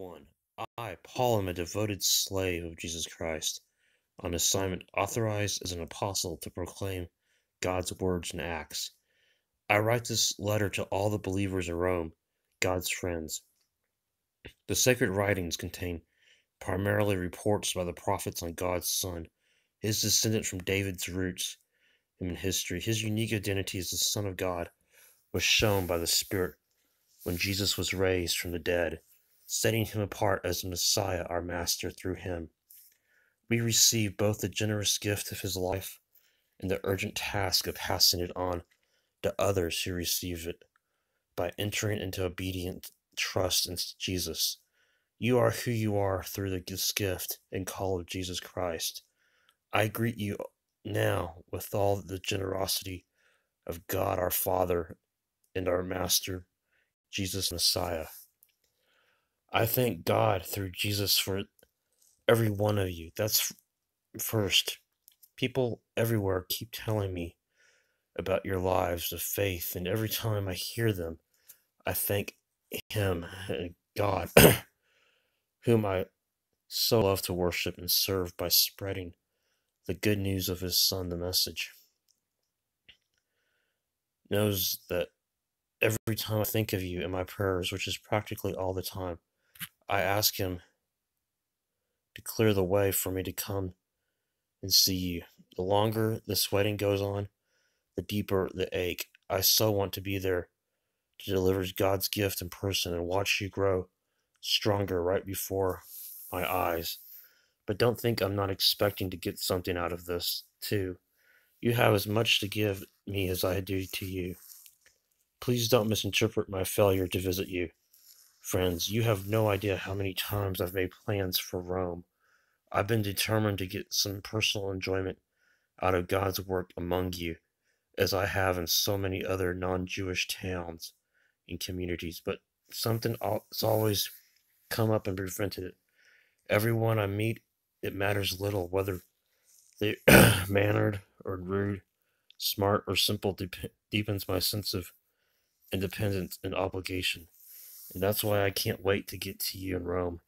1. I, Paul, am a devoted slave of Jesus Christ, on assignment authorized as an apostle to proclaim God's words and acts. I write this letter to all the believers in Rome, God's friends. The sacred writings contain primarily reports by the prophets on God's Son, his descendant from David's roots in history. His unique identity as the Son of God was shown by the Spirit when Jesus was raised from the dead, setting him apart as the Messiah, our Master, through him. We receive both the generous gift of his life and the urgent task of passing it on to others who receive it by entering into obedient trust in Jesus. You are who you are through this gift and call of Jesus Christ. I greet you now with all the generosity of God our Father and our Master, Jesus Messiah. I thank God through Jesus for every one of you. That's first. People everywhere keep telling me about your lives of faith, and every time I hear them, I thank Him and God, whom I so love to worship and serve by spreading the good news of His Son, the message. Knows that every time I think of you in my prayers, which is practically all the time, I ask Him to clear the way for me to come and see you. The longer this wedding goes on, the deeper the ache. I so want to be there to deliver God's gift in person and watch you grow stronger right before my eyes. But don't think I'm not expecting to get something out of this, too. You have as much to give me as I do to you. Please don't misinterpret my failure to visit you. Friends, you have no idea how many times I've made plans for Rome. I've been determined to get some personal enjoyment out of God's work among you, as I have in so many other non-Jewish towns and communities, but something has always come up and prevented it. Everyone I meet, it matters little whether they're mannered or rude, smart or simple, deepens my sense of independence and obligation. And that's why I can't wait to get to you in Rome,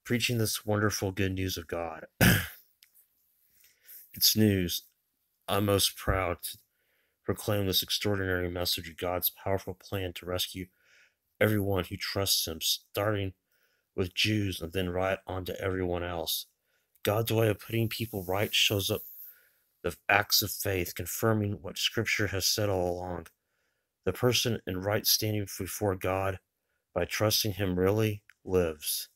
preaching this wonderful good news of God. It's news. I'm most proud to proclaim this extraordinary message of God's powerful plan to rescue everyone who trusts Him, starting with Jews and then right on to everyone else. God's way of putting people right shows up the acts of faith, confirming what Scripture has said all along. The person in right standing before God by trusting Him really lives.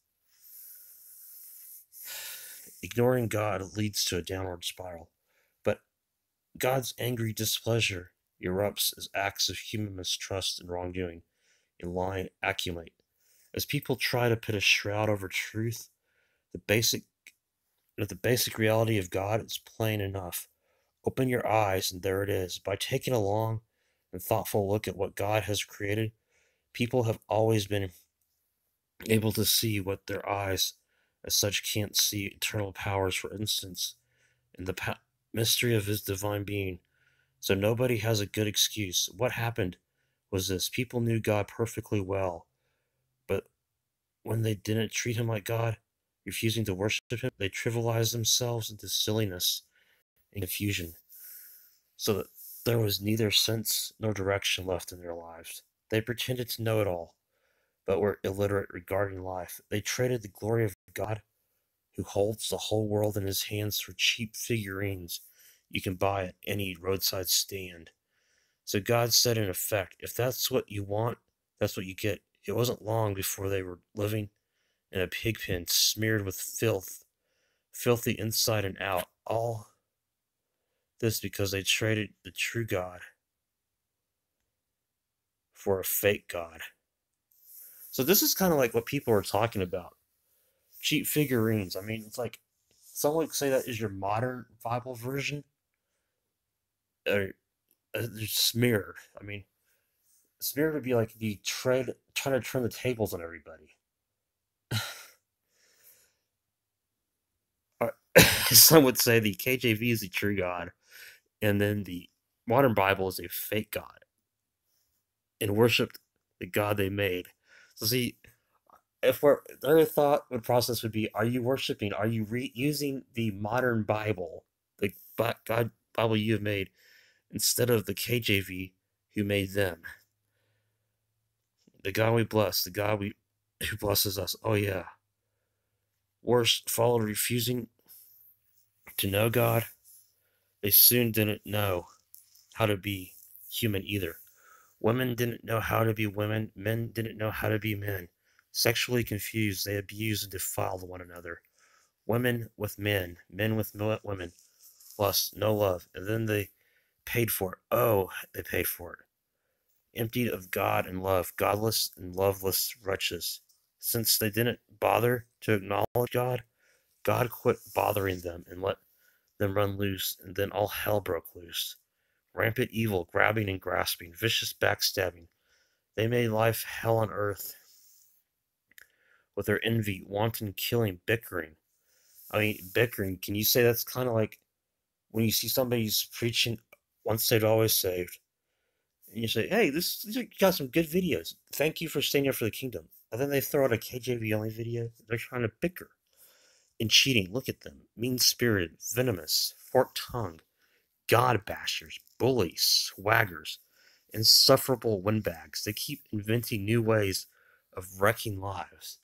Ignoring God leads to a downward spiral, but God's angry displeasure erupts as acts of human mistrust and wrongdoing and lying accumulate. As people try to put a shroud over truth, the basic reality of God is plain enough. Open your eyes, and there it is. By taking a long and thoughtful look at what God has created, people have always been able to see what their eyes as such can't see. Eternal powers, for instance, in the mystery of His divine being. So nobody has a good excuse. What happened was this: people knew God perfectly well, but when they didn't treat Him like God, refusing to worship Him, they trivialized themselves into silliness and confusion, so that there was neither sense nor direction left in their lives. They pretended to know it all, but were illiterate regarding life. They traded the glory of God, who holds the whole world in His hands, for cheap figurines you can buy at any roadside stand. So God said, in effect, if that's what you want, that's what you get. It wasn't long before they were living in a pig pen smeared with filth, filthy inside and out. All this because they traded the true God for a fake God. So this is kind of like what people are talking about. Cheap figurines. I mean, it's like someone would say that is your modern Bible version. Or smeared. I mean, smeared would be like the trying to turn the tables on everybody. Some would say the KJV is the true God, and then the modern Bible is a fake God, and worshiped the God they made. So see, if we're their thought would process would be, are you worshiping? Are you using the modern Bible, the God Bible you have made, instead of the KJV who made them? The God we bless, the God we who blesses us. Oh yeah. Worse, followed refusing to know God. They soon didn't know how to be human either. Women didn't know how to be women. Men didn't know how to be men. Sexually confused, they abused and defiled one another. Women with men, men with women. Lust, no love. And then they paid for it. Oh, they paid for it. Emptied of God and love, godless and loveless wretches. Since they didn't bother to acknowledge God, God quit bothering them and let them run loose, and then all hell broke loose. Rampant evil, grabbing and grasping, vicious backstabbing. They made life hell on earth with their envy, wanton killing, bickering. I mean, bickering, can you say that's kind of like when you see somebody's preaching once saved, always saved, and you say, hey, these are, you got some good videos. Thank you for staying here for the kingdom. And then they throw out a KJV only video. They're trying to bicker and cheating. Look at them. Mean spirited, venomous, forked tongue, God bashers, bullies, swaggers, insufferable windbags. They keep inventing new ways of wrecking lives.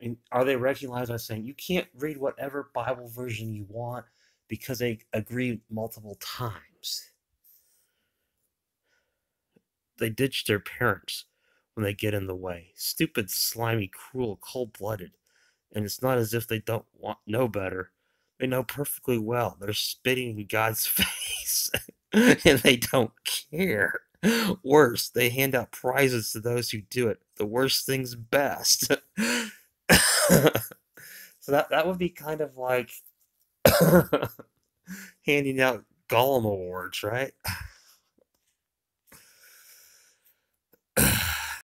I mean, are they wrecking lives by saying you can't read whatever Bible version you want because they agree multiple times? They ditch their parents when they get in the way. Stupid, slimy, cruel, cold-blooded. And it's not as if they don't know better. They know perfectly well. They're spitting in God's face, and they don't care. Worse, they hand out prizes to those who do it. The worst thing's best. So that would be kind of like handing out Gollum awards, right?